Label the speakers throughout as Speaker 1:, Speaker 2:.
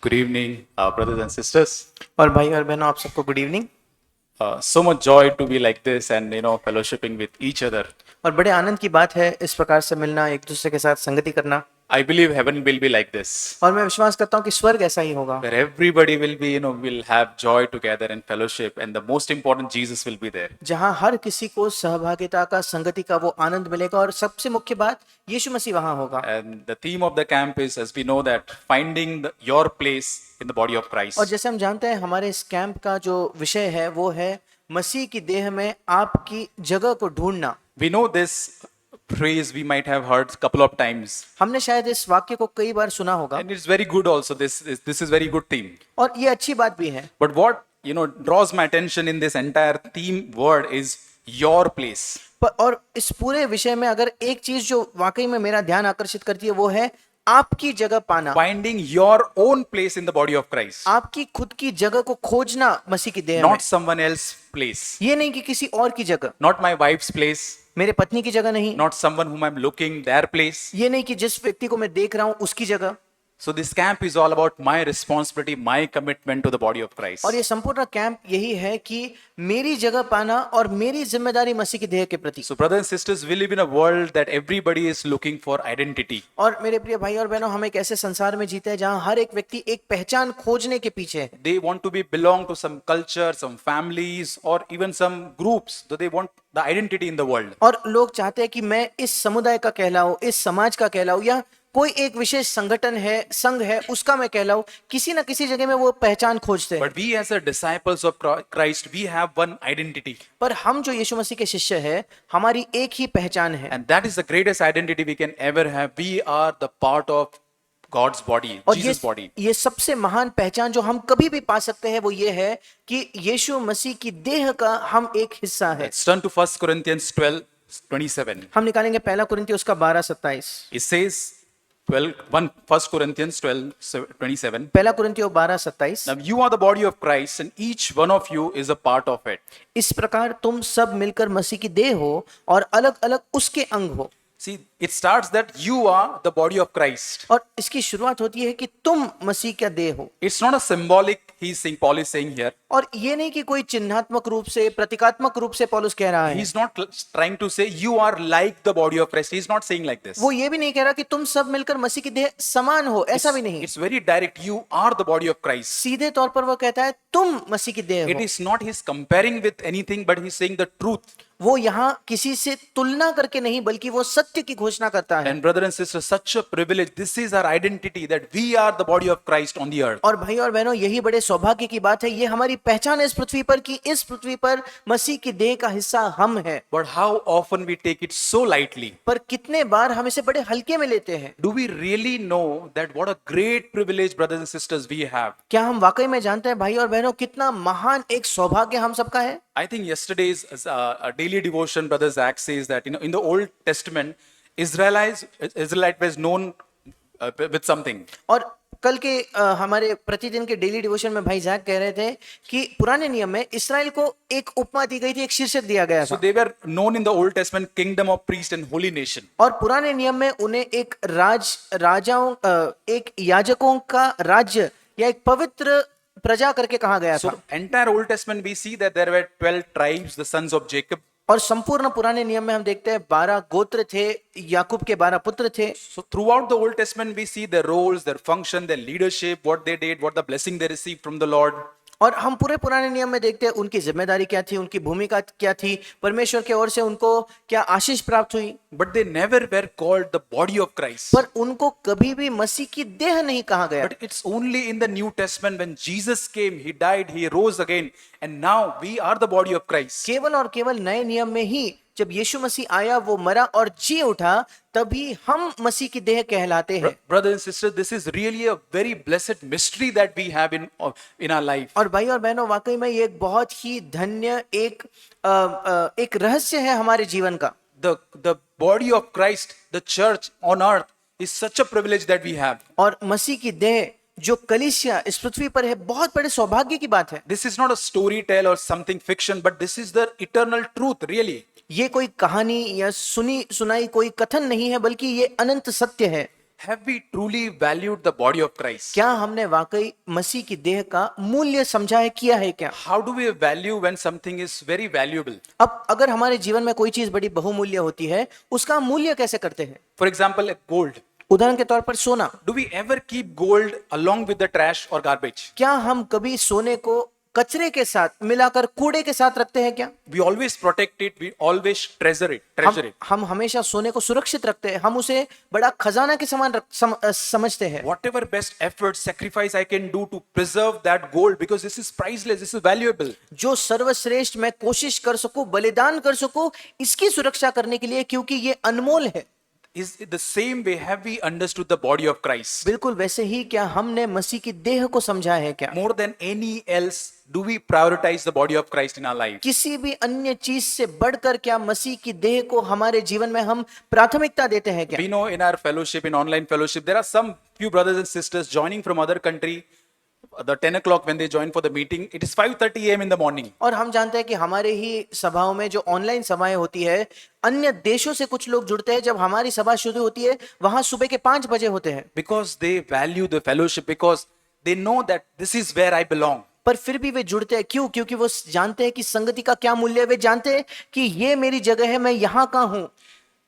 Speaker 1: Good evening, brothers and sisters.
Speaker 2: और भाई और बहनों आप सबको good evening.
Speaker 1: So much joy to be like this and fellowshipping with each other.
Speaker 2: और बड़े आनंद की बात है इस प्रकार से मिलना, एक दूसरे के साथ संगति करना।
Speaker 1: I believe heaven will be like this,
Speaker 2: और मैं विश्वास करता हूँ कि स्वर्ग ऐसा ही होगा,
Speaker 1: where everybody will be, will have joy together and fellowship, and the most important, Jesus will be there.
Speaker 2: जहाँ हर किसी को सहभागिता का, संगति का वो आनंद मिलेगा, और सबसे मुख्य बात यीशु मसीह वहाँ होगा।
Speaker 1: And the theme of the camp is, as we know that, finding your place in the body of Christ.
Speaker 2: और जैसे हम जानते हैं हमारे इस कैंप का जो विषय है वो है मसीह की देह में आपकी जगह को ढूंढना।
Speaker 1: We know this phrase we might have heard couple of times,
Speaker 2: हमने शायद इस वाक्य को कई बार सुना होगा,
Speaker 1: and it's very good also. This is very good theme.
Speaker 2: और ये अच्छी बात भी है।
Speaker 1: But what draws my attention in this entire theme word is your place.
Speaker 2: और इस पूरे विषय में अगर एक चीज जो वाकई में मेरा ध्यान आकर्षित करती है वो है आपकी जगह पाना,
Speaker 1: Finding your own place in the body of Christ,
Speaker 2: आपकी खुद की जगह को खोजना मसीह की देह में।
Speaker 1: not someone else's place,
Speaker 2: ये नहीं कि किसी और की जगह,
Speaker 1: not my wife's place,
Speaker 2: मेरे पत्नी की जगह नहीं,
Speaker 1: not someone whom I'm looking their place.
Speaker 2: ये नहीं कि जिस व्यक्ति को मैं देख रहा हूं उसकी जगह।
Speaker 1: So this camp is all about my responsibility, my commitment to the body of Christ.
Speaker 2: और ये संपूर्ण कैंप यही है कि मेरी जगह पाना और मेरी जिम्मेदारी मसीह की देह के प्रति।
Speaker 1: So brothers and sisters, we live in a world that everybody is looking for identity.
Speaker 2: और मेरे प्रिय भाई और बहनों, हम एक ऐसे संसार में जीते हैं जहां हर एक व्यक्ति एक पहचान खोजने के पीछे है।
Speaker 1: They want to belong to some culture, some families, or even some groups. So they want the identity in the world.
Speaker 2: और लोग चाहते हैं कि मैं इस समुदाय का कहलाऊं, इस समाज का कहलाऊं, या कोई एक विशेष संगठन है, संघ है, उसका मैं कहलाऊं। किसी ना किसी जगह में वो पहचान खोजते हैं।
Speaker 1: But we as a disciples of Christ, we have one identity.
Speaker 2: पर हम जो यीशु मसीह के शिष्य हैं, हमारी एक ही पहचान है।
Speaker 1: And that is the greatest identity we can ever have. We are the part of God's body,
Speaker 2: और
Speaker 1: Jesus' body.
Speaker 2: ये सबसे महान पहचान जो हम कभी भी पा सकते हैं वो ये है कि यीशु मसीह की देह का हम एक हिस्सा है।
Speaker 1: Let's turn to 1 Corinthians 12:27.
Speaker 2: हम निकालेंगे पहला कुरिन्थियों उसका 12:27।
Speaker 1: It says 1 Corinthians 12:27.
Speaker 2: पहला कुरिन्थियों 12:27।
Speaker 1: Now you are the body of Christ and each one of you is a part of it.
Speaker 2: इस प्रकार तुम सब मिलकर मसीह की देह हो और अलग अलग उसके अंग हो।
Speaker 1: See, it starts that you are the body of Christ.
Speaker 2: और इसकी शुरुआत होती है कि तुम मसीह का देह हो।
Speaker 1: It's not a symbolic, Paul is saying here.
Speaker 2: और ये नहीं कि कोई चिन्हात्मक रूप से, प्रतीकात्मक रूप से पौलुस कह रहा है।
Speaker 1: He's not trying to say you are like the body of Christ. He's not saying like this.
Speaker 2: वो ये भी नहीं कह रहा कि तुम सब मिलकर मसीह की देह समान हो, ऐसा भी नहीं।
Speaker 1: It's very direct. You are the body of Christ.
Speaker 2: सीधे तौर पर वो कहता है तुम मसीह की देह
Speaker 1: It
Speaker 2: हो।
Speaker 1: is not he's comparing with anything, but he's saying the truth.
Speaker 2: वो यहाँ किसी से तुलना करके नहीं, बल्कि वो सत्य की घोषणा करता है।
Speaker 1: And brother and sister, such a privilege. This is our identity that we are the body of Christ on the earth.
Speaker 2: और भाई और बहनों, यही बड़े सौभाग्य की बात है, ये हमारी पहचान है इस पृथ्वी पर कि इस पृथ्वी पर मसीह की देह का हिस्सा हम है।
Speaker 1: But how often we take it so lightly?
Speaker 2: पर कितने बार हम इसे बड़े हल्के में लेते हैं।
Speaker 1: Do we really know that what a great privilege, brothers and sisters, we have?
Speaker 2: क्या हम वाकई में जानते हैं भाई और बहनों कितना महान एक सौभाग्य हम सबका है।
Speaker 1: I think yesterday's daily devotion, brother Zach says that in the Old Testament, Israelite was known with something.
Speaker 2: और कल के हमारे प्रतिदिन के डेली डिवोशन में भाई जैक कह रहे थे कि पुराने नियम में इस्राएल को एक उपमा दी गई थी, एक शीर्षक दिया गया
Speaker 1: So
Speaker 2: था।
Speaker 1: they were known in the Old Testament kingdom of priest and holy nation.
Speaker 2: और पुराने नियम में उन्हें एक राजाओं, एक याजकों का राज्य या एक पवित्र प्रजा करके कहा गया
Speaker 1: So
Speaker 2: था।
Speaker 1: entire Old Testament we see that there were 12 tribes, the sons of Jacob.
Speaker 2: और संपूर्ण पुराने नियम में हम देखते हैं 12 गोत्र थे, याकूब के 12 पुत्र थे।
Speaker 1: So throughout the Old Testament we see their roles, their function, their leadership, what they did, what the blessing they received from the Lord.
Speaker 2: और हम पूरे पुराने नियम में देखते हैं उनकी जिम्मेदारी क्या थी, उनकी भूमिका क्या थी, परमेश्वर की ओर से उनको क्या आशीष प्राप्त हुई।
Speaker 1: But they never were called the body of Christ.
Speaker 2: पर उनको कभी भी मसीह की देह नहीं कहा गया।
Speaker 1: But it's only in the New Testament when Jesus came, he died, he rose again, and now we are the body of Christ.
Speaker 2: केवल और केवल नए नियम में ही जब यीशु मसीह आया, वो मरा और जी उठा, तभी हम मसीह की देह कहलाते हैं।
Speaker 1: Brothers and sisters, this is really a very blessed mystery that we have in our life.
Speaker 2: और भाई और बहनों, वाकई में ये एक बहुत ही धन्य एक रहस्य है हमारे जीवन का।
Speaker 1: The body of Christ, the church on earth, is such a privilege that we have.
Speaker 2: और मसीह की देह जो कलीसिया इस पृथ्वी पर है, बहुत बड़े सौभाग्य की बात है।
Speaker 1: This is not a story tale or something fiction, but this is the eternal truth, really.
Speaker 2: ये कोई कहानी या सुनी सुनाई कोई कथन नहीं है, बल्कि ये अनंत सत्य है।
Speaker 1: have we truly valued the body of Christ?
Speaker 2: क्या हमने वाकई मसीह की देह का मूल्य समझा है, किया है क्या?
Speaker 1: How do we value when something is very valuable?
Speaker 2: अब अगर हमारे जीवन में कोई चीज बड़ी बहुमूल्य होती है, उसका हम मूल्य कैसे करते हैं?
Speaker 1: For example, like gold.
Speaker 2: उदाहरण के तौर पर सोना।
Speaker 1: Do we ever keep gold along with the trash or garbage?
Speaker 2: क्या हम कभी सोने को कचरे के साथ मिलाकर कूड़े के साथ रखते हैं क्या?
Speaker 1: We always protect it. We always treasure it.
Speaker 2: हम हमेशा सोने को सुरक्षित रखते हैं, हम उसे बड़ा खजाना के समान समझते हैं।
Speaker 1: Whatever best effort, sacrifice I can do to preserve that gold, because this is priceless, this is valuable.
Speaker 2: जो सर्वश्रेष्ठ मैं कोशिश कर सकूं, बलिदान कर सकूं इसकी सुरक्षा करने के लिए, क्योंकि ये अनमोल है।
Speaker 1: Is it the same way have we understood the body of Christ?
Speaker 2: बिल्कुल वैसे ही क्या हमने मसीह की देह को समझा है क्या?
Speaker 1: More than any else, do we prioritize the body of Christ in our life?
Speaker 2: किसी भी अन्य चीज से बढ़कर क्या मसीह की देह को हमारे जीवन में हम प्राथमिकता देते हैं क्या?
Speaker 1: We know in our fellowship, in online fellowship, there are some few brothers and sisters joining from other country. The 10 o'clock when they join for the meeting, it is 5:30 a.m. in the morning.
Speaker 2: और हम जानते हैं कि हमारे ही सभाओं में जो online सभाएं होती है, अन्य देशों से कुछ लोग जुड़ते हैं। जब हमारी सभा शुरू होती है वहां सुबह के 5 बजे होते हैं।
Speaker 1: Because they value the fellowship, because they know that this is where I belong.
Speaker 2: पर फिर भी वे जुड़ते हैं, क्यों? क्योंकि वो जानते हैं कि संगति का क्या मूल्य है। वे जानते हैं कि ये मेरी जगह है, मैं यहाँ का हूं।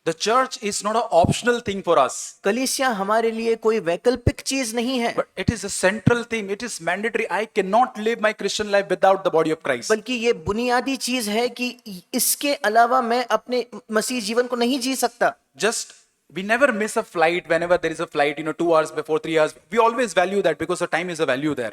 Speaker 1: The church is not an optional thing for us,
Speaker 2: कलीसिया हमारे लिए कोई वैकल्पिक चीज नहीं है,
Speaker 1: but it is a central theme. It is mandatory. I cannot live my Christian life without the body of Christ.
Speaker 2: बल्कि ये बुनियादी चीज है कि इसके अलावा मैं अपने मसीह जीवन को नहीं जी सकता।
Speaker 1: Just we never miss a flight whenever there is a flight, 2 hours before, 3 hours. We always value that because the time is a value there.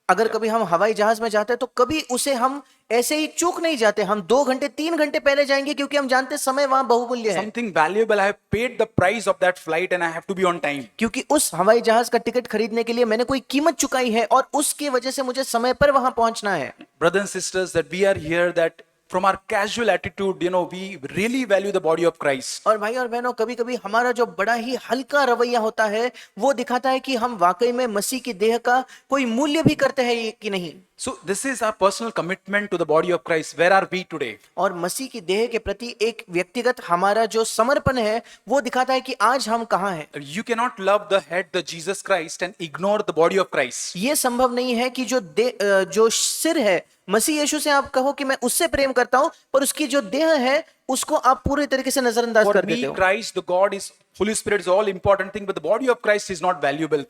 Speaker 2: अगर कभी हम हवाई जहाज में जाते हैं तो कभी उसे हम ऐसे ही चूक नहीं जाते। हम 2 घंटे 3 घंटे पहले जाएंगे, क्योंकि हम जानते हैं समय वहां बहुमूल्य है।
Speaker 1: Something valuable. I have paid the price of that flight and I have to be on time.
Speaker 2: क्योंकि उस हवाई जहाज का टिकट खरीदने के लिए मैंने कोई कीमत चुकाई है और उसकी वजह से मुझे समय पर वहां पहुंचना है।
Speaker 1: Brothers and sisters, that we are here, that from our casual attitude, we really value the body of Christ.
Speaker 2: और भाई और बहनों, कभी कभी हमारा जो बड़ा ही हल्का रवैया होता है वो दिखाता है कि हम वाकई में मसीह की देह का कोई मूल्य भी करते हैं कि नहीं।
Speaker 1: So this is our personal commitment to the body of Christ. Where are we today?
Speaker 2: और मसीह की देह के प्रति एक व्यक्तिगत हमारा जो समर्पण है वो दिखाता है कि आज हम कहाँ हैं।
Speaker 1: You cannot love the head, the Jesus Christ, and ignore the body of Christ.
Speaker 2: ये संभव नहीं है कि जो सिर है मसीह यीशु से आप कहो कि मैं उससे प्रेम करता हूं, पर उसकी जो देह है उसको आप पूरे तरीके से नजरअंदाज
Speaker 1: For
Speaker 2: कर
Speaker 1: me,
Speaker 2: देते हो।
Speaker 1: Christ, the God is, Holy Spirit is all important thing, but the body of Christ is not valuable.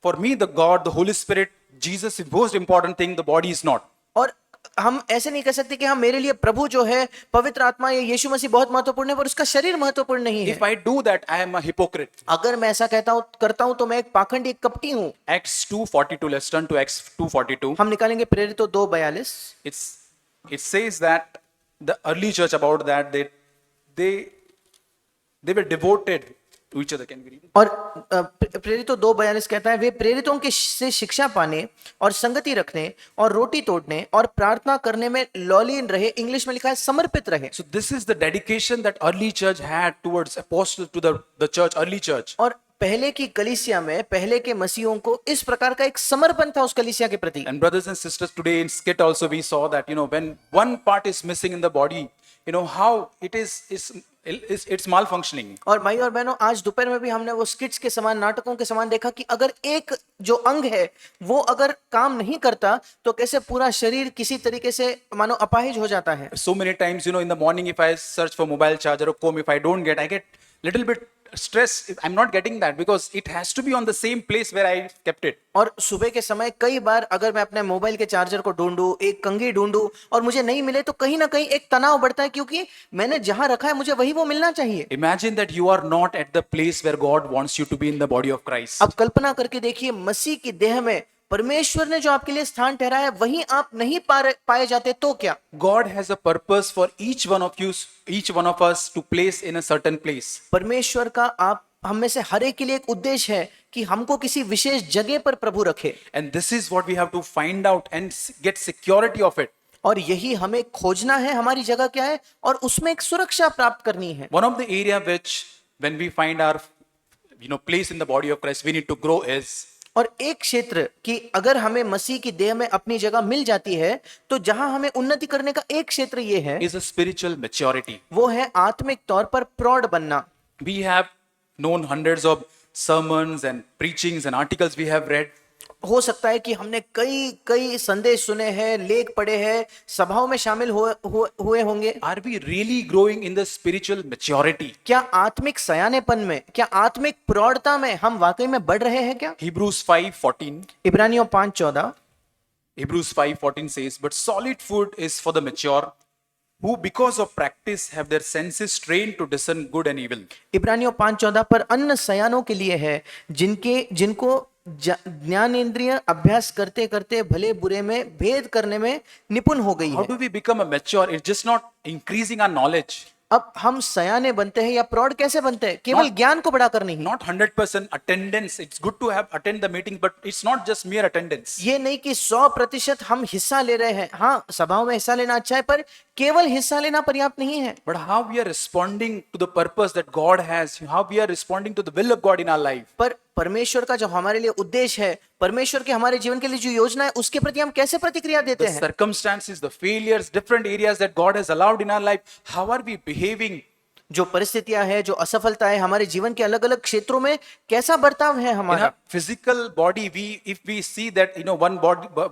Speaker 1: For me, the God, the Holy Spirit, Jesus is most important thing, the body is not.
Speaker 2: और हम ऐसे नहीं कह सकते कि हाँ मेरे लिए प्रभु जो है पवित्र आत्मा या यीशु मसीह बहुत महत्वपूर्ण है, पर उसका शरीर महत्वपूर्ण नहीं है।
Speaker 1: If I do that, I am a hypocrite.
Speaker 2: अगर मैं ऐसा करता हूं तो मैं एक पाखंडी, एक कपटी हूं।
Speaker 1: Acts 2:42. Let's turn to Acts 2:42.
Speaker 2: हम निकालेंगे प्रेरितों 2:42।
Speaker 1: It says that the early church about that they were devoted to each other. Can we read it?
Speaker 2: और प्रेरितों 2:42 कहता है, वे प्रेरितों के से शिक्षा पाने और संगति रखने और रोटी तोड़ने और प्रार्थना करने में लौलीन रहे। इंग्लिश में लिखा है समर्पित रहे।
Speaker 1: So this is the dedication that early church had towards apostles, to the church, early church.
Speaker 2: और पहले की कलीसिया में पहले के मसीहों को इस प्रकार का एक समर्पण था उस कलीसिया के प्रति।
Speaker 1: And brothers and sisters, today in skit also we saw that when one part is missing in the body, how it's malfunctioning.
Speaker 2: और भाई और बहनों, आज दोपहर में भी हमने वो स्किट्स के समान, नाटकों के समान देखा कि अगर एक जो अंग है वो अगर काम नहीं करता तो कैसे पूरा शरीर किसी तरीके से मानो अपाहिज हो जाता है।
Speaker 1: So many times, in the morning, if I search for mobile charger or comb, if I don't get, I get little bit stress. I'm not getting that because it has to be on the same place where I kept it.
Speaker 2: और सुबह के समय कई बार अगर मैं अपने mobile के charger को ढूंढूं, एक कंघी ढूंढूं और मुझे नहीं मिले तो कहीं ना कहीं एक तनाव बढ़ता है, क्योंकि मैंने जहां रखा है मुझे वही वो मिलना चाहिए।
Speaker 1: Imagine that you are not at the place where God wants you to be in the body of Christ.
Speaker 2: अब कल्पना करके देखिए, मसीह की देह में परमेश्वर ने जो आपके लिए स्थान ठहराया है वहीं आप नहीं पाए जाते तो क्या?
Speaker 1: God has a purpose for each one of us to place in a certain place.
Speaker 2: परमेश्वर का आप हम में से हर एक के लिए एक उद्देश्य है कि हमको किसी विशेष जगह पर प्रभु रखे।
Speaker 1: And this is what we have to find out and get security of it.
Speaker 2: और यही हमें खोजना है, हमारी जगह क्या है और उसमें एक सुरक्षा प्राप्त करनी है।
Speaker 1: One of the area which when we find our place in the body of Christ, we need to grow is,
Speaker 2: और एक क्षेत्र कि अगर हमें मसीह की देह में अपनी जगह मिल जाती है तो जहां हमें उन्नति करने का एक क्षेत्र ये है,
Speaker 1: is a spiritual maturity.
Speaker 2: वो है आत्मिक तौर पर प्रौढ़ बनना।
Speaker 1: We have known hundreds of sermons and preachings and articles we have read.
Speaker 2: हो सकता है कि हमने कई कई संदेश सुने हैं, लेख पढ़े हैं, सभाओं में शामिल हुए होंगे।
Speaker 1: Are we really growing in the spiritual maturity?
Speaker 2: क्या आत्मिक सयानेपन में, क्या आत्मिक प्रौढ़ता में हम वाकई में बढ़ रहे हैं क्या?
Speaker 1: Hebrews 5:14.
Speaker 2: इब्रानियों 5:14
Speaker 1: Hebrews 5:14 says, "But solid food is for the mature, who because of practice have their senses trained to discern good and evil."
Speaker 2: इब्रानियों 5:14 पर अन्न सयानों के लिए है, जिनको ज्ञानेंद्रिय अभ्यास करते करते भले बुरे में भेद करने में निपुण हो गई
Speaker 1: How
Speaker 2: है।
Speaker 1: do we become a mature? It's just not increasing our knowledge,
Speaker 2: अब हम सयाने बनते हैं या प्रौढ़ कैसे बनते हैं? केवल ज्ञान को बढ़ाकर नहीं।
Speaker 1: not 100% attendance. It's good to have attend the meeting, but it's not just mere attendance.
Speaker 2: ये नहीं कि 100% हम हिस्सा ले रहे हैं। हाँ, सभाओं में हिस्सा लेना अच्छा है, पर केवल हिस्सा लेना पर्याप्त नहीं है।
Speaker 1: But how we are responding to the purpose that God has, how we are responding to the will of God in our life.
Speaker 2: पर परमेश्वर का जो हमारे लिए उद्देश्य है, परमेश्वर के हमारे जीवन के लिए जो योजना है, उसके प्रति हम कैसे प्रतिक्रिया देते
Speaker 1: The
Speaker 2: हैं?
Speaker 1: circumstances, the failures, different areas that God has allowed in our life, how are we behaving?
Speaker 2: जो परिस्थितियां हैं, जो असफलता है हमारे जीवन के अलग अलग क्षेत्रों में, कैसा बर्ताव है
Speaker 1: In
Speaker 2: हमारा?
Speaker 1: our physical body, if we see that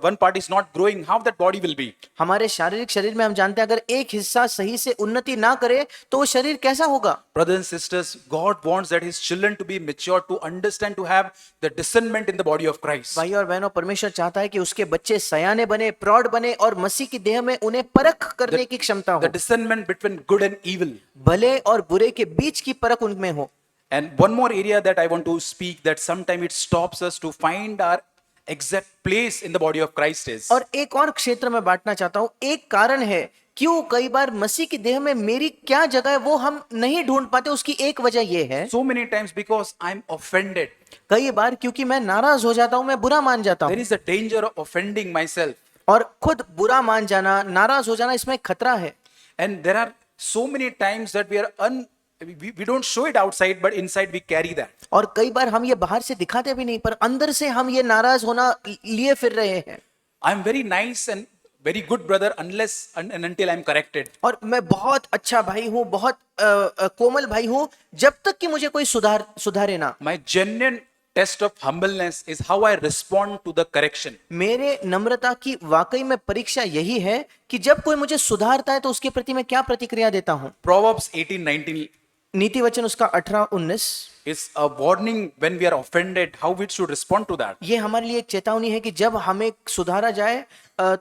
Speaker 1: one part is not growing, how that body will be?
Speaker 2: हमारे शारीरिक शरीर में हम जानते हैं अगर एक हिस्सा सही से उन्नति ना करे तो वो शरीर कैसा होगा?
Speaker 1: Brothers and sisters, God wants that His children to be mature, to understand, to have the discernment in the body of Christ.
Speaker 2: भाई और बहनों, परमेश्वर चाहता है कि उसके बच्चे सयाने बने, प्रौढ़ बने और मसीह की देह में उन्हें परख करने की क्षमता
Speaker 1: The
Speaker 2: हो,
Speaker 1: discernment between good and evil.
Speaker 2: भले और बुरे के बीच की परख उनमें हो।
Speaker 1: And one more area that I want to speak, that sometimes it stops us to find our exact place in the body of Christ is.
Speaker 2: और एक और क्षेत्र में बांटना चाहता हूं। एक कारण है क्यों कई बार मसीह की देह में मेरी क्या जगह है वो हम नहीं ढूंढ पाते, उसकी एक वजह ये है,
Speaker 1: So many times because I'm offended.
Speaker 2: कई बार क्योंकि मैं नाराज हो जाता हूं, मैं बुरा मान जाता
Speaker 1: There
Speaker 2: हूं।
Speaker 1: is a danger of offending myself.
Speaker 2: और खुद बुरा मान जाना, नाराज हो जाना, इसमें खतरा है।
Speaker 1: And there are so many times that we don't show it outside, but inside we carry that.
Speaker 2: और कई बार हम ये बाहर से दिखाते भी नहीं, पर अंदर से हम ये नाराज होना लिए फिर रहे हैं।
Speaker 1: I'm very nice and very good brother unless and until I'm corrected.
Speaker 2: और मैं बहुत अच्छा भाई हूँ, बहुत कोमल भाई हूँ, जब तक कि मुझे कोई सुधारे ना।
Speaker 1: My genuine test of humbleness is how I respond to the correction.
Speaker 2: मेरे नम्रता की वाकई में परीक्षा यही है कि जब कोई मुझे सुधारता है तो उसके प्रति मैं क्या प्रतिक्रिया देता हूँ।
Speaker 1: Proverbs 18:19
Speaker 2: नीति वचन उसका 18-19
Speaker 1: is a warning when we are offended, how we should respond to that.
Speaker 2: ये हमारे लिए एक चेतावनी है कि जब हमें सुधारा जाए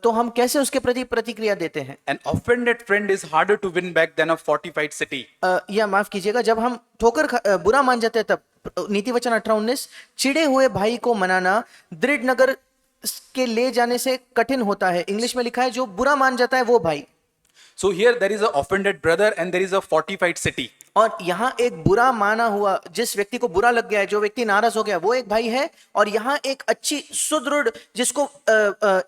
Speaker 2: तो हम कैसे उसके प्रति प्रतिक्रिया देते हैं।
Speaker 1: An offended friend is harder to win back than a fortified city.
Speaker 2: या माफ कीजिएगा, जब हम बुरा मान जाते हैं तब नीति वचन 18-19, चिड़े हुए भाई को मनाना दृढ़ नगर के ले जाने से कठिन होता है। इंग्लिश में लिखा है जो बुरा मान जाता है वो भाई।
Speaker 1: So here there is a offended brother and there is a fortified city.
Speaker 2: और यहाँ एक बुरा माना हुआ, जिस व्यक्ति को बुरा लग गया है, जो व्यक्ति नाराज हो गया, वो एक भाई है। और यहाँ एक अच्छी सुदृढ़, जिसको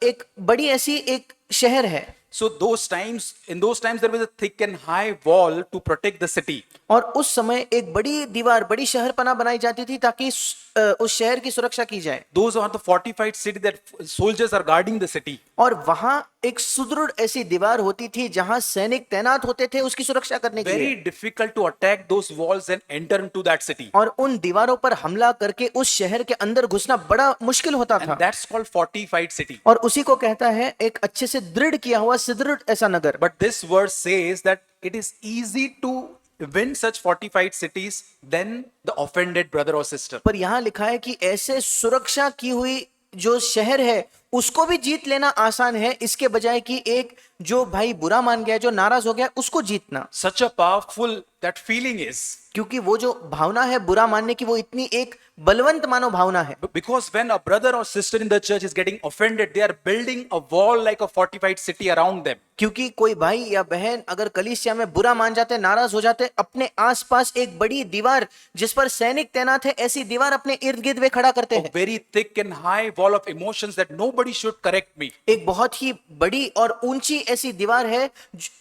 Speaker 2: एक बड़ी ऐसी एक शहर है।
Speaker 1: So in those times there was a thick and high wall to protect the city.
Speaker 2: और उस समय एक बड़ी दीवार, बड़ी शहरपनाह बनाई जाती थी ताकि उस शहर की सुरक्षा की जाए।
Speaker 1: Those are the fortified city that soldiers are guarding the city.
Speaker 2: और वहां एक सुदृढ़ ऐसी दीवार होती थी जहां सैनिक तैनात होते थे उसकी सुरक्षा करने के लिए।
Speaker 1: Very difficult to attack those walls and enter into that city.
Speaker 2: और उन दीवारों पर हमला करके उस शहर के अंदर घुसना बड़ा मुश्किल होता था।
Speaker 1: And that's called fortified city.
Speaker 2: और उसी को कहता है एक अच्छे से दृढ़ किया हुआ सुदृढ़ ऐसा नगर।
Speaker 1: But this verse says that it is easy to win such fortified cities than the offended brother or sister.
Speaker 2: पर यहाँ लिखा है कि ऐसे सुरक्षा की हुई जो शहर है उसको भी जीत लेना आसान है, इसके बजाय कि एक जो भाई बुरा मान गया, जो नाराज हो गया, उसको जीतना।
Speaker 1: Such a powerful that feeling is.
Speaker 2: क्योंकि वो जो भावना है बुरा मानने की, वो इतनी एक बलवंत मानो भावना है।
Speaker 1: Because when a brother or sister in the church is getting offended, they are building a wall like a fortified city around them.
Speaker 2: क्योंकि कोई भाई या बहन अगर कलीसिया में बुरा मान जाते, नाराज हो जाते, अपने आसपास एक बड़ी दीवार जिस पर सैनिक तैनात है, ऐसी दीवार अपने इर्द गिर्द वे खड़ा करते
Speaker 1: A
Speaker 2: हैं।
Speaker 1: very thick and high wall of emotions that nobody should correct me.
Speaker 2: एक बहुत ही बड़ी और ऊंची ऐसी दीवार है,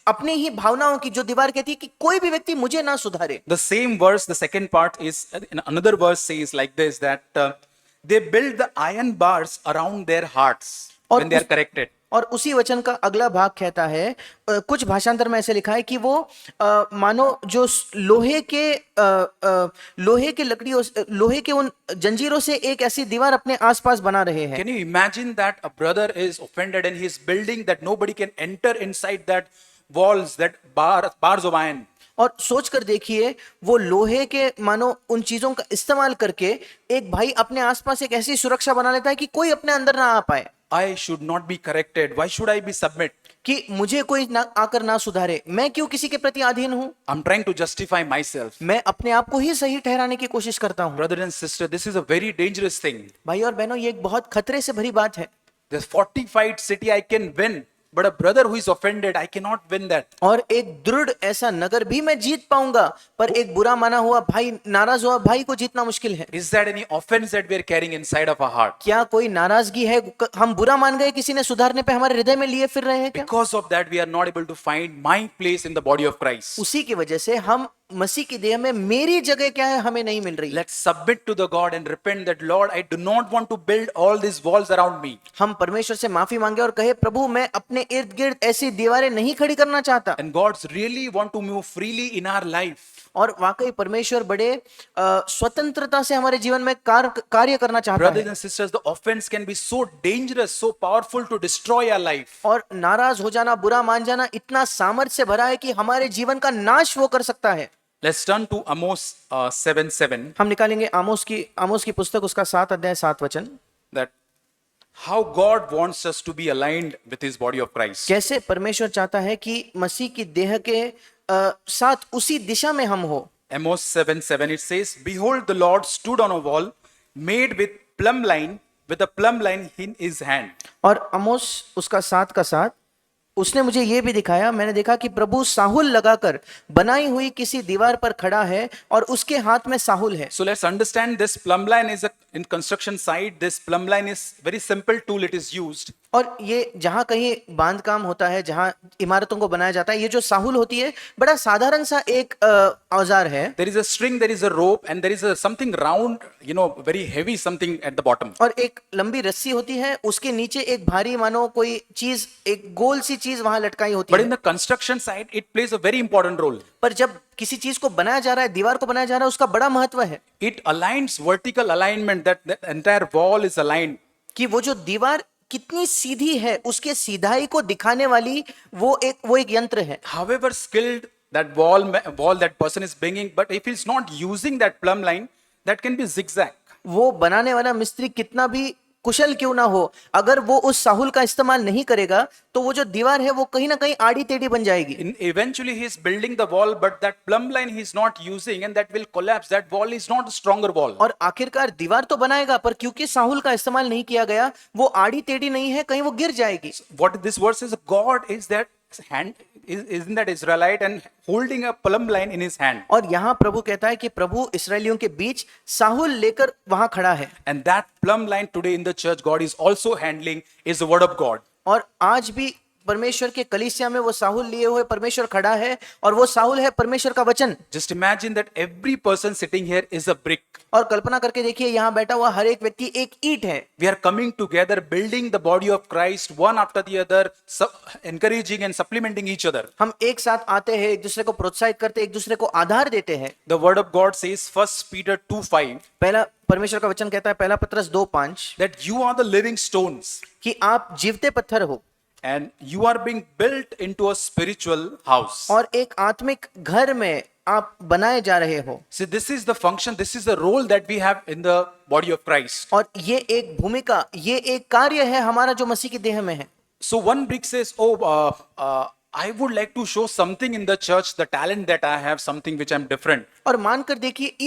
Speaker 2: अपनी ही भावनाओं की, जो दीवार कहती है कि कोई भी व्यक्ति मुझे ना सुधारे।
Speaker 1: The same verse, the second part is, in another verse says like this, that they build the iron bars around their hearts when they are corrected.
Speaker 2: और उसी वचन का अगला भाग कहता है, कुछ भाषांतर में ऐसे लिखा है कि वो मानो जो लोहे के लकड़ियों लोहे के उन जंजीरों से एक ऐसी दीवार अपने आसपास बना रहे हैं।
Speaker 1: Can you imagine that a brother is offended and he's building that nobody can enter inside that walls, that bars of iron?
Speaker 2: और सोच कर देखिए, वो लोहे के मानो उन चीजों का इस्तेमाल करके एक भाई अपने आसपास एक ऐसी सुरक्षा बना लेता है कि कोई अपने अंदर ना आ पाए,
Speaker 1: I should not be corrected. Why should I be submit?
Speaker 2: कि मुझे कोई ना आकर ना सुधारे, मैं क्यों किसी के प्रति अधीन हूं,
Speaker 1: I'm trying to justify myself.
Speaker 2: मैं अपने आप को ही सही ठहराने की कोशिश करता हूं।
Speaker 1: Brother and sister, this is a very dangerous thing.
Speaker 2: भाई और बहनों, ये एक बहुत खतरे से भरी बात है।
Speaker 1: This fortified city I can win, but a brother who is offended, I cannot win that.
Speaker 2: और एक दृढ़ ऐसा नगर भी मैं जीत पाऊंगा, पर एक बुरा माना हुआ भाई, नाराज हुआ भाई को जीतना मुश्किल है।
Speaker 1: Is that any offense that we are carrying inside of our heart?
Speaker 2: क्या कोई नाराजगी है, हम बुरा मान गए, किसी ने सुधारने पे हमारे हृदय में लिए फिर रहे हैं क्या?
Speaker 1: Because of that, we are not able to find my place in the body of Christ.
Speaker 2: उसी की वजह से हम मसीह की देह में मेरी जगह क्या है हमें नहीं मिल रही।
Speaker 1: Let's submit to the God and repent that, Lord, I do not want to build all these walls around me.
Speaker 2: हम परमेश्वर से माफी मांगे और कहे, प्रभु मैं अपने इर्द गिर्द ऐसी दीवारें नहीं खड़ी करना चाहता।
Speaker 1: And God's really want to move freely in our life.
Speaker 2: और वाकई परमेश्वर बड़े स्वतंत्रता से हमारे जीवन में कार्य करना चाहता
Speaker 1: Brothers
Speaker 2: है।
Speaker 1: and sisters, the offense can be so dangerous, so powerful to destroy our life.
Speaker 2: और नाराज हो जाना, बुरा मान जाना इतना सामर्थ्य से भरा है कि हमारे जीवन का नाश वो कर सकता है।
Speaker 1: Let's turn to Amos 7:7.
Speaker 2: हम निकालेंगे आमोस की पुस्तक, उसका 7 अध्याय 7 वचन।
Speaker 1: That how God wants us to be aligned with His body of Christ.
Speaker 2: कैसे परमेश्वर चाहता है कि मसीह की देह के साथ उसी दिशा में हम हो।
Speaker 1: Amos 7:7 it says, "Behold, the Lord stood on a wall made with plumb line in His hand."
Speaker 2: और आमोस उसका 7 का 7, उसने मुझे यह भी दिखाया, मैंने देखा कि प्रभु साहुल लगाकर बनाई हुई किसी दीवार पर खड़ा है और उसके हाथ में साहुल है।
Speaker 1: So let's understand this plumb line is in construction site. This plumb line is very simple tool. It is used.
Speaker 2: और ये जहां कहीं बांध काम होता है, जहां इमारतों को बनाया जाता है, ये जो साहुल होती है बड़ा साधारण सा एक औजार है।
Speaker 1: There is a string, there is a rope, and there is a something round, very heavy something at the bottom.
Speaker 2: और एक लंबी रस्सी होती है, उसके नीचे एक भारी मानो कोई चीज, एक गोल सी चीज वहां लटकाई होती
Speaker 1: But
Speaker 2: है।
Speaker 1: in the construction site, it plays a very important role.
Speaker 2: पर जब किसी चीज को बनाया जा रहा है, दीवार को बनाया जा रहा है, उसका बड़ा महत्व है
Speaker 1: It aligns vertical alignment, that the entire wall is aligned.
Speaker 2: कि वो जो दीवार कितनी सीधी है, उसके सीधाई को दिखाने वाली वो एक यंत्र है।
Speaker 1: However skilled that wall that person is bringing, but if he's not using that plumb line, that can be zigzag.
Speaker 2: वो बनाने वाला मिस्त्री कितना भी कुशल क्यों ना हो, अगर वो उस साहुल का इस्तेमाल नहीं करेगा तो वो जो दीवार है वो कहीं ना कहीं आड़ी टेढ़ी बन जाएगी।
Speaker 1: Eventually he is building the wall, but that plumb line he is not using, and that will collapse. That wall is not a stronger wall.
Speaker 2: और आखिरकार दीवार तो बनाएगा, पर क्योंकि साहुल का इस्तेमाल नहीं किया गया, वो आड़ी टेढ़ी नहीं है, कहीं वो गिर जाएगी।
Speaker 1: What this verse is, God is that hand, isn't that Israelite and holding a plumb line in his hand.
Speaker 2: और यहाँ प्रभु कहता है कि प्रभु इसराइलियों के बीच साहुल लेकर वहां खड़ा है।
Speaker 1: And that plumb line today in the church, God is also handling, is the word of God.
Speaker 2: और आज भी परमेश्वर के कलीसिया में वो साहुल लिए हुए परमेश्वर खड़ा है, और वो साहुल है परमेश्वर का वचन।
Speaker 1: Just imagine that every person sitting here is a brick.
Speaker 2: और कल्पना करके देखिए, यहाँ बैठा हुआ हर एक व्यक्ति एक ईंट है।
Speaker 1: We are coming together, building the body of Christ, one after the other, encouraging and supplementing each other.
Speaker 2: हम एक साथ आते हैं, एक दूसरे को प्रोत्साहित करते, एक दूसरे को आधार देते हैं।
Speaker 1: The word of God says, 1 Peter 2:5,
Speaker 2: पहला परमेश्वर का वचन कहता है, पहला पत्रस 2:5,
Speaker 1: that you are the living stones
Speaker 2: कि आप जीवते पत्थर हो
Speaker 1: and you are being built into a spiritual house.
Speaker 2: और एक आत्मिक घर में आप बनाए जा रहे हो।
Speaker 1: See, this is the function, this is the role that we have in the body of Christ.
Speaker 2: और ये एक भूमिका, ये एक कार्य है हमारा जो मसीह की देह में है।
Speaker 1: So one brick says, I would like to show something in the church, the talent that I have, something which I'm different.
Speaker 2: और मानकर देखिए,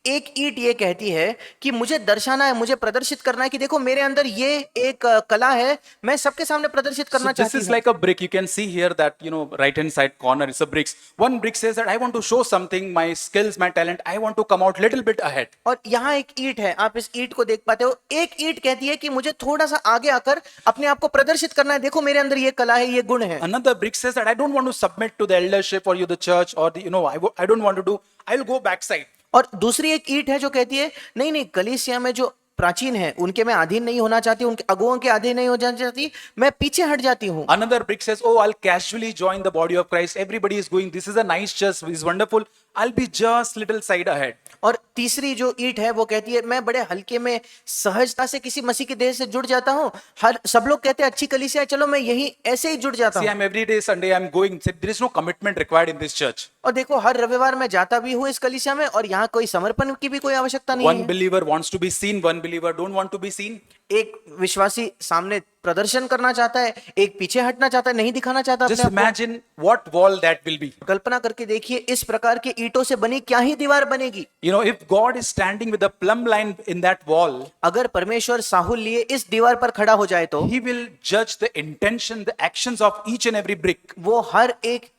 Speaker 2: एक ईंट ये कहती है कि मुझे दर्शाना है, मुझे प्रदर्शित करना है कि देखो मेरे अंदर ये एक कला है, मैं सबके सामने प्रदर्शित करना
Speaker 1: So this
Speaker 2: चाहती
Speaker 1: is
Speaker 2: हूँ।
Speaker 1: like a brick. You can see here that, right hand side corner is a bricks. One brick says that I want to show something, my skills, my talent, I want to come out little bit ahead.
Speaker 2: और यहाँ एक ईंट है, आप इस ईंट को देख पाते हो। एक ईंट कहती है कि मुझे थोड़ा सा आगे आकर अपने आप को प्रदर्शित करना है, देखो मेरे अंदर ये कला है, ये गुण है।
Speaker 1: Another brick says that I don't want to submit to the eldership or the church or I don't want to do, I'll go backside.
Speaker 2: और दूसरी एक ईंट है जो कहती है नहीं नहीं, कलीसिया में जो प्राचीन हैं उनके मैं अधीन नहीं होना चाहती, उनके अगुओं के अधीन नहीं होना चाहती, मैं पीछे हट जाती हूँ।
Speaker 1: Another brick says, oh, I'll casually join the body of Christ. Everybody is going, this is a nice church, it's wonderful. I'll be just little side ahead.
Speaker 2: और तीसरी जो ईंट है वो कहती है मैं बड़े हल्के में सहजता से किसी मसीह की देह से जुड़ जाता हूँ। हर सब लोग कहते हैं अच्छी कलीसिया है, चलो मैं यही ऐसे ही जुड़ जाता
Speaker 1: See,
Speaker 2: हूँ।
Speaker 1: I'm every day Sunday, I'm going. There is no commitment required in this church.
Speaker 2: और देखो हर रविवार मैं जाता भी हूँ इस कलीसिया में और यहाँ कोई समर्पण की भी कोई आवश्यकता नहीं
Speaker 1: One
Speaker 2: है।
Speaker 1: believer wants to be seen, one believer don't want to be seen.
Speaker 2: एक विश्वासी सामने प्रदर्शन करना चाहता है, एक पीछे हटना चाहता है, नहीं दिखाना चाहता
Speaker 1: Just
Speaker 2: अपने आप
Speaker 1: imagine what wall that will be.
Speaker 2: को। कल्पना करके देखिए इस प्रकार के ईंटों से बनी क्या ही दीवार बनेगी।
Speaker 1: You know, if God is standing with a plumb line in that wall,
Speaker 2: अगर परमेश्वर साहुल लिए इस दीवार पर खड़ा हो जाए तो
Speaker 1: He will judge the intention, the actions of each and every brick.
Speaker 2: वो हर एक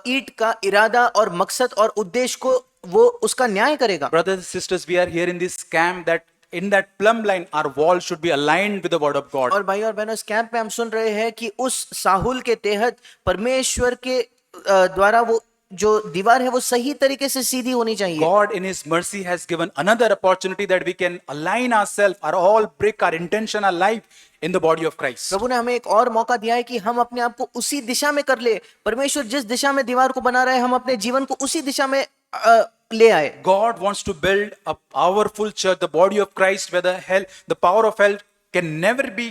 Speaker 2: ईंट का इरादा और मकसद और उद्देश्य को वो उसका न्याय करेगा।
Speaker 1: Brothers and sisters, we are here in this camp that in that plumb line, our wall should be aligned with the word of God.
Speaker 2: और भाई और बहनों इस कैंप में हम सुन रहे हैं कि उस साहुल के तहत परमेश्वर के द्वारा वो जो दीवार है वो सही तरीके से सीधी होनी चाहिए।
Speaker 1: God in His mercy has given another opportunity that we can align ourselves, our all brick, our intention, our life in the body of Christ.
Speaker 2: प्रभु ने हमें एक और मौका दिया है कि हम अपने आप को उसी दिशा में कर ले। परमेश्वर जिस दिशा में दीवार को बना रहे हैं हम अपने जीवन को उसी दिशा में ले आए।
Speaker 1: God wants to build a powerful church, the body of Christ, where the power of hell can never be,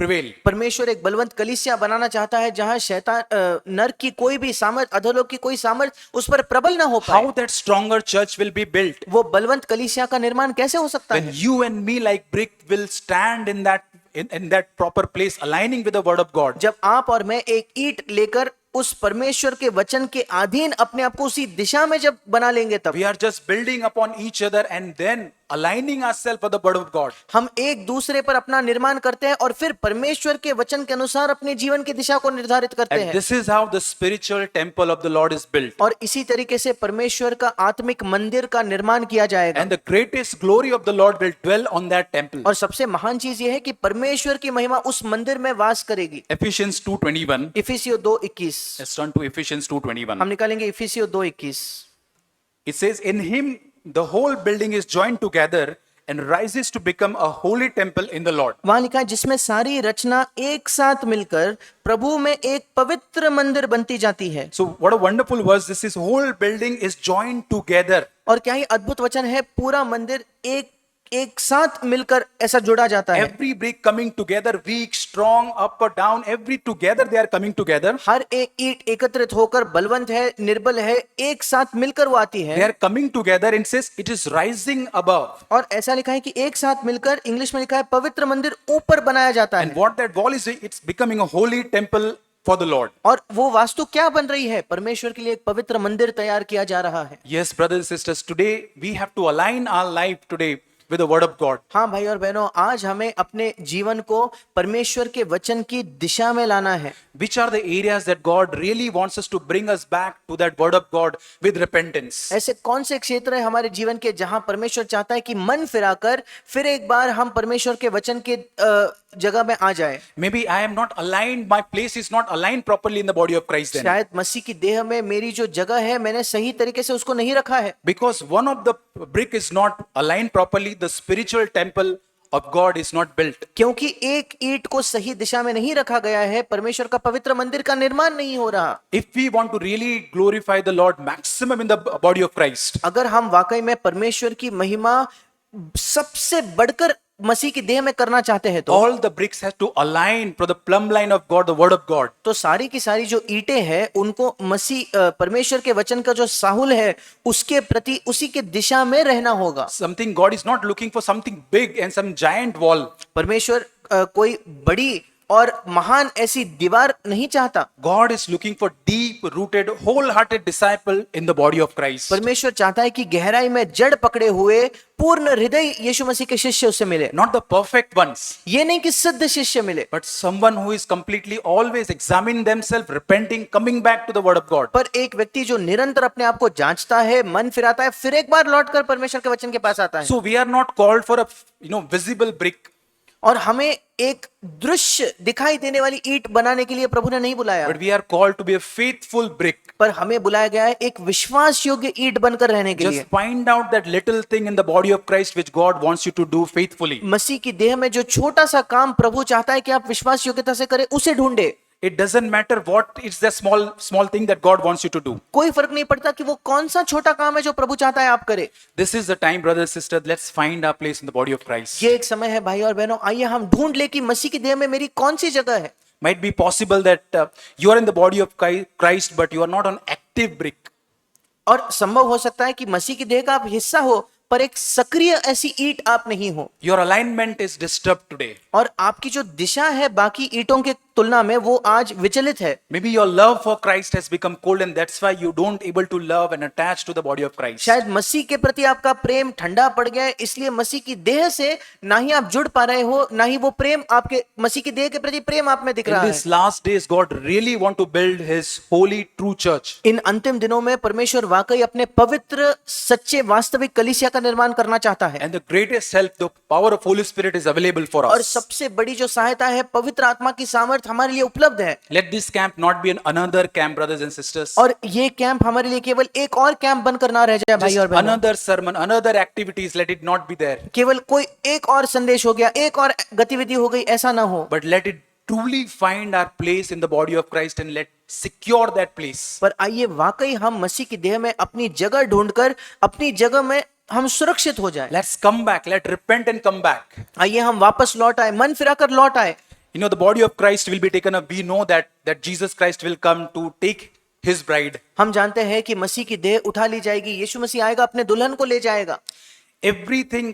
Speaker 1: prevail.
Speaker 2: परमेश्वर एक बलवंत कलीसिया बनाना चाहता है जहां शैतान नर की कोई भी सामर्थ, अधोलोक की कोई सामर्थ उस पर प्रबल ना हो पाए।
Speaker 1: How that stronger church will be built?
Speaker 2: वो बलवंत कलीसिया का निर्माण कैसे हो सकता
Speaker 1: When
Speaker 2: है?
Speaker 1: you and me like brick will stand in that proper place, aligning with the word of God.
Speaker 2: जब आप और मैं एक ईंट लेकर उस परमेश्वर के वचन के अधीन अपने आप को उसी दिशा में जब बना लेंगे तब
Speaker 1: We are just building upon each other and then aligning ourselves with the word of God.
Speaker 2: हम एक दूसरे पर अपना निर्माण करते हैं और फिर परमेश्वर के वचन के अनुसार अपने जीवन की दिशा को निर्धारित करते
Speaker 1: And
Speaker 2: हैं।
Speaker 1: this is how the spiritual temple of the Lord is built.
Speaker 2: और इसी तरीके से परमेश्वर का आत्मिक मंदिर का निर्माण किया जाएगा।
Speaker 1: And the greatest glory of the Lord will dwell on that temple.
Speaker 2: और सबसे महान चीज यह है कि परमेश्वर की महिमा उस मंदिर में वास करेगी।
Speaker 1: Ephesians 2:21.
Speaker 2: इफिसियों 2:21
Speaker 1: Let's turn to Ephesians 2:21.
Speaker 2: हम निकालेंगे इफिसियों 2:21।
Speaker 1: It says, in him the whole building is joined together and rises to become a holy temple in the Lord.
Speaker 2: वहां लिखा है जिसमें सारी रचना एक साथ मिलकर प्रभु में एक पवित्र मंदिर बनती जाती है।
Speaker 1: So what a wonderful verse this is. Whole building is joined together.
Speaker 2: और क्या ही अद्भुत वचन है, पूरा मंदिर एक साथ मिलकर ऐसा जुड़ा जाता है।
Speaker 1: Every brick coming together, weak, strong, up or down, every together they are coming together.
Speaker 2: हर एक ईंट एकत्रित होकर बलवंत है, निर्बल है, एक साथ मिलकर वो आती
Speaker 1: They
Speaker 2: है।
Speaker 1: are coming together and says it is rising above.
Speaker 2: और ऐसा लिखा है कि एक साथ मिलकर, इंग्लिश में लिखा है पवित्र मंदिर ऊपर बनाया जाता
Speaker 1: And
Speaker 2: है।
Speaker 1: what that wall is, it's becoming a holy temple for the Lord.
Speaker 2: और वो वास्तु क्या बन रही है? परमेश्वर के लिए एक पवित्र मंदिर तैयार किया जा रहा है।
Speaker 1: Yes, brothers and sisters, today we have to align our life today with the word of God.
Speaker 2: हाँ भाई और बहनों, आज हमें अपने जीवन को परमेश्वर के वचन की दिशा में लाना है।
Speaker 1: Which are the areas that God really wants us to bring us back to that word of God with repentance?
Speaker 2: ऐसे कौन से क्षेत्र है हमारे जीवन के जहां परमेश्वर चाहता है कि मन फिराकर फिर एक बार हम परमेश्वर के वचन के जगह में आ जाए?
Speaker 1: Maybe I am not aligned, my place is not aligned properly in the body of Christ then.
Speaker 2: शायद मसीह की देह में मेरी जो जगह है मैंने सही तरीके से उसको नहीं रखा है।
Speaker 1: Because one of the brick is not aligned properly, the spiritual temple of God is not built.
Speaker 2: क्योंकि एक ईंट को सही दिशा में नहीं रखा गया है, परमेश्वर का पवित्र मंदिर का निर्माण नहीं हो रहा।
Speaker 1: If we want to really glorify the Lord maximum in the body of Christ,
Speaker 2: अगर हम वाकई में परमेश्वर की महिमा सबसे बढ़कर मसीह की देह में करना चाहते हैं तो
Speaker 1: all the bricks have to align to the plumb line of God, the word of God.
Speaker 2: तो सारी की सारी जो ईंटें हैं उनको मसीह परमेश्वर के वचन का जो साहुल है उसके प्रति उसी के दिशा में रहना होगा।
Speaker 1: Something God is not looking for something big and some giant wall.
Speaker 2: परमेश्वर कोई बड़ी और महान ऐसी दीवार नहीं चाहता।
Speaker 1: God is looking for deep rooted, wholehearted disciple in the body of Christ.
Speaker 2: परमेश्वर चाहता है कि गहराई में जड़ पकड़े हुए पूर्ण हृदय यीशु मसीह के शिष्य उससे मिले।
Speaker 1: Not the perfect ones,
Speaker 2: ये नहीं कि सिद्ध शिष्य मिले,
Speaker 1: but someone who is completely always examining themselves, repenting, coming back to the word of God.
Speaker 2: पर एक व्यक्ति जो निरंतर अपने आप को जांचता है, मन फिराता है, फिर एक बार लौटकर परमेश्वर के वचन के पास आता है।
Speaker 1: So we are not called for a visible brick.
Speaker 2: और हमें एक दृश्य दिखाई देने वाली ईंट बनाने के लिए प्रभु ने नहीं बुलाया,
Speaker 1: but we are called to be a faithful brick.
Speaker 2: पर हमें बुलाया गया है एक विश्वास योग्य ईंट बनकर रहने के लिए।
Speaker 1: Just find out that little thing in the body of Christ which God wants you to do faithfully.
Speaker 2: मसीह की देह में जो छोटा सा काम प्रभु चाहता है कि आप विश्वास योग्यता से करें, उसे ढूंढे।
Speaker 1: It doesn't matter what is the small thing that God wants you to do.
Speaker 2: कोई फर्क नहीं पड़ता कि वो कौन सा छोटा काम है जो प्रभु चाहता है आप करें।
Speaker 1: This is the time, brothers and sisters, let's find our place in the body of Christ.
Speaker 2: ये एक समय है भाई और बहनों, आइए हम ढूंढ ले कि मसीह की देह में मेरी कौन सी जगह है।
Speaker 1: Might be possible that you are in the body of Christ, but you are not an active brick.
Speaker 2: और संभव हो सकता है कि मसीह की देह का आप हिस्सा हो, पर एक सक्रिय ऐसी ईंट आप नहीं हो।
Speaker 1: Your alignment is disturbed today.
Speaker 2: और आपकी जो दिशा है बाकी ईंटों के तुलना में वो आज विचलित है।
Speaker 1: Maybe your love for Christ has become cold, and that's why you don't able to love and attach to the body of Christ.
Speaker 2: शायद मसीह के प्रति आपका प्रेम ठंडा पड़ गया है, इसलिए मसीह की देह से ना ही आप जुड़ पा रहे हो, ना ही वो प्रेम आपके मसीह की देह के प्रति प्रेम आप में दिख
Speaker 1: In
Speaker 2: रहा
Speaker 1: these
Speaker 2: है।
Speaker 1: last days, God really want to build His holy, true church.
Speaker 2: इन अंतिम दिनों में परमेश्वर वाकई अपने पवित्र सच्चे वास्तविक कलीसिया का निर्माण करना चाहता है।
Speaker 1: And the greatest help, the power of Holy Spirit is available for
Speaker 2: और
Speaker 1: us.
Speaker 2: सबसे बड़ी जो सहायता है, पवित्र आत्मा की सामर्थ हमारे लिए उपलब्ध है।
Speaker 1: Let this camp not be another camp, brothers and sisters.
Speaker 2: और ये कैंप हमारे लिए केवल एक और कैंप बनकर ना रह जाए भाई
Speaker 1: Just
Speaker 2: और बहनों।
Speaker 1: another sermon, another activities, let it not be there.
Speaker 2: केवल कोई एक और संदेश हो गया, एक और गतिविधि हो गई, ऐसा ना हो।
Speaker 1: But let it truly find our place in the body of Christ and let secure that place.
Speaker 2: पर आइए वाकई हम मसीह की देह में अपनी जगह ढूंढकर अपनी जगह में हम सुरक्षित हो जाएं।
Speaker 1: Let's come back. Let repent and come back.
Speaker 2: आइए हम वापस लौट आए, मन फिराकर लौट आए।
Speaker 1: You know, the body of Christ will be taken up. We know that Jesus Christ will come to take His bride.
Speaker 2: हम जानते हैं कि मसीह की देह उठा ली जाएगी, यीशु मसीह आएगा, अपने दुल्हन को ले जाएगा।
Speaker 1: Everything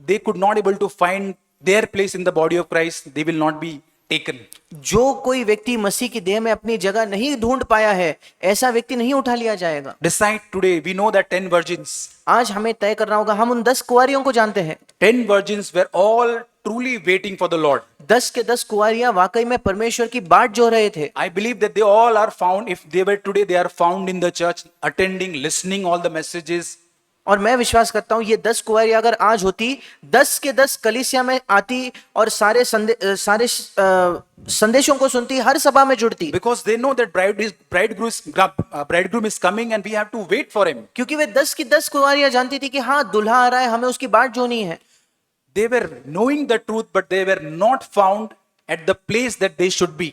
Speaker 1: they could not able to find their place in the body of Christ, they will not be taken.
Speaker 2: जो कोई व्यक्ति मसीह की देह में अपनी जगह नहीं ढूंढ पाया है, ऐसा व्यक्ति नहीं उठा लिया जाएगा।
Speaker 1: Decide today. We know that 10 virgins.
Speaker 2: आज हमें तय करना होगा, हम उन 10 कुंवारियों को जानते हैं।
Speaker 1: 10 virgins were all truly waiting for the Lord.
Speaker 2: 10 के 10 कुंवारियां वाकई में परमेश्वर की बाट जो रहे थे।
Speaker 1: I believe that they all are found. If they were today, they are found in the church, attending, listening all the messages.
Speaker 2: और मैं विश्वास करता हूं ये 10 कुंवारियां अगर आज होती, 10 के 10 कलीसिया में आती और सारे संदेशों को सुनती, हर सभा में जुड़ती।
Speaker 1: Because they know that bridegroom is coming and we have to wait for him.
Speaker 2: क्योंकि वे 10 की 10 कुंवारियां जानती थी कि हाँ दूल्हा आ रहा है, हमें उसकी बाट जोनी है।
Speaker 1: They were knowing the truth, but they were not found at the place that they should be.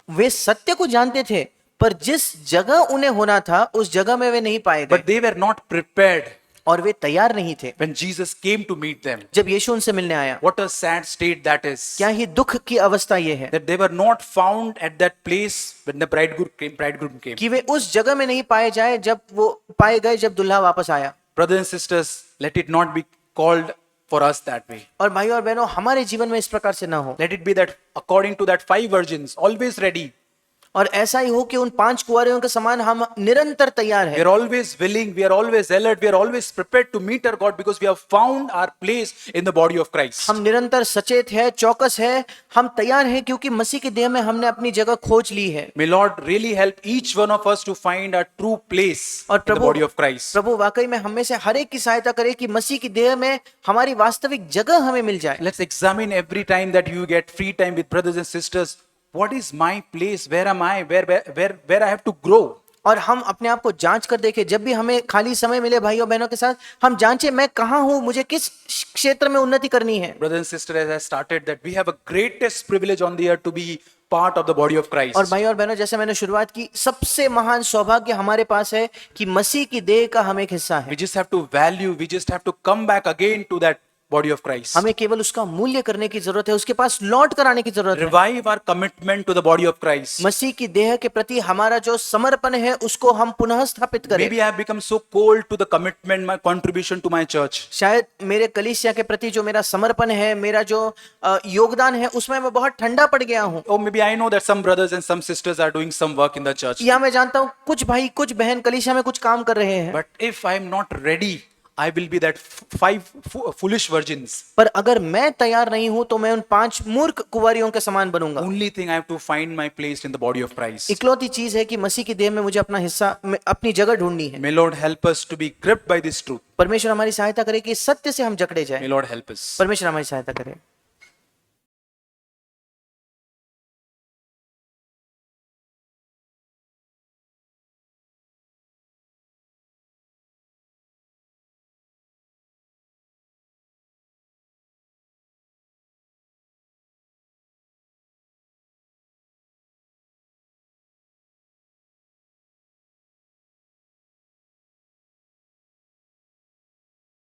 Speaker 2: वे सत्य को जानते थे, पर जिस जगह उन्हें होना था उस जगह में वे नहीं पाए गए,
Speaker 1: But they were not prepared
Speaker 2: और वे तैयार नहीं थे
Speaker 1: when Jesus came to meet them.
Speaker 2: जब यीशु उनसे मिलने आया।
Speaker 1: What a sad state that is.
Speaker 2: क्या ही दुख की अवस्था ये है
Speaker 1: That they were not found at that place when the bridegroom came.
Speaker 2: कि वे उस जगह में नहीं पाए जाए जब वो पाए गए जब दुल्हा वापस आया।
Speaker 1: Brothers and sisters, let it not be called for us that way.
Speaker 2: और भाई और बहनों, हमारे जीवन में इस प्रकार से ना हो।
Speaker 1: Let it be that according to that 5 virgins, always ready.
Speaker 2: और ऐसा ही हो कि उन 5 कुंवारियों के समान हम निरंतर तैयार
Speaker 1: We
Speaker 2: हैं।
Speaker 1: are always willing, we are always alert, we are always prepared to meet our God because we have found our place in the body of Christ.
Speaker 2: हम निरंतर सचेत है, चौकस है, हम तैयार हैं क्योंकि मसीह के देह में हमने अपनी जगह खोज ली है।
Speaker 1: May Lord really help each one of us to find our true place
Speaker 2: और
Speaker 1: in the body of Christ.
Speaker 2: प्रभु वाकई में हम में से हर एक की सहायता करे कि मसीह की देह में हमारी वास्तविक जगह हमें मिल जाए।
Speaker 1: Let's examine every time that you get free time with brothers and sisters. What is my place? Where am I? Where I have to grow?
Speaker 2: और हम अपने आप को जांच कर देखें, जब भी हमें खाली समय मिले भाइयों बहनों के साथ, हम जांचें मैं कहाँ हूँ, मुझे किस क्षेत्र में उन्नति करनी है।
Speaker 1: Brothers and sisters, as I started that we have a greatest privilege on the earth to be part of the body of Christ.
Speaker 2: और भाई और बहनों, जैसे मैंने शुरुआत की, सबसे महान सौभाग्य हमारे पास है कि मसीह की देह का हम एक हिस्सा है।
Speaker 1: We just have to value, we just have to come back again to that body of Christ.
Speaker 2: हमें केवल उसका मूल्य करने की जरूरत है, उसके पास लौट कर आने की जरूरत है।
Speaker 1: Revive our commitment to the body of Christ.
Speaker 2: मसीह की देह के प्रति हमारा जो समर्पण है उसको हम पुनः स्थापित करें।
Speaker 1: Maybe I have become so cold to the commitment, my contribution to my church.
Speaker 2: शायद मेरे कलीसिया के प्रति जो मेरा समर्पण है, मेरा जो योगदान है, उसमें मैं बहुत ठंडा पड़ गया हूँ।
Speaker 1: Or maybe I know that some brothers and some sisters are doing some work in the church.
Speaker 2: या मैं जानता हूँ कुछ भाई कुछ बहन कलीसिया में कुछ काम कर रहे हैं,
Speaker 1: But if I am not ready, I will be that 5 foolish virgins.
Speaker 2: पर अगर मैं तैयार नहीं हूं तो मैं उन 5 मूर्ख कुंवारियों के समान बनूंगा।
Speaker 1: Only thing I have to find my place in the body of Christ.
Speaker 2: इकलौती चीज है कि मसीह की देह में मुझे अपना हिस्सा, अपनी जगह ढूंढनी है।
Speaker 1: May Lord help us to be gripped by this truth.
Speaker 2: परमेश्वर हमारी सहायता करे कि सत्य से हम जकड़े जाएं।
Speaker 1: May Lord help us.
Speaker 2: परमेश्वर हमारी सहायता करे।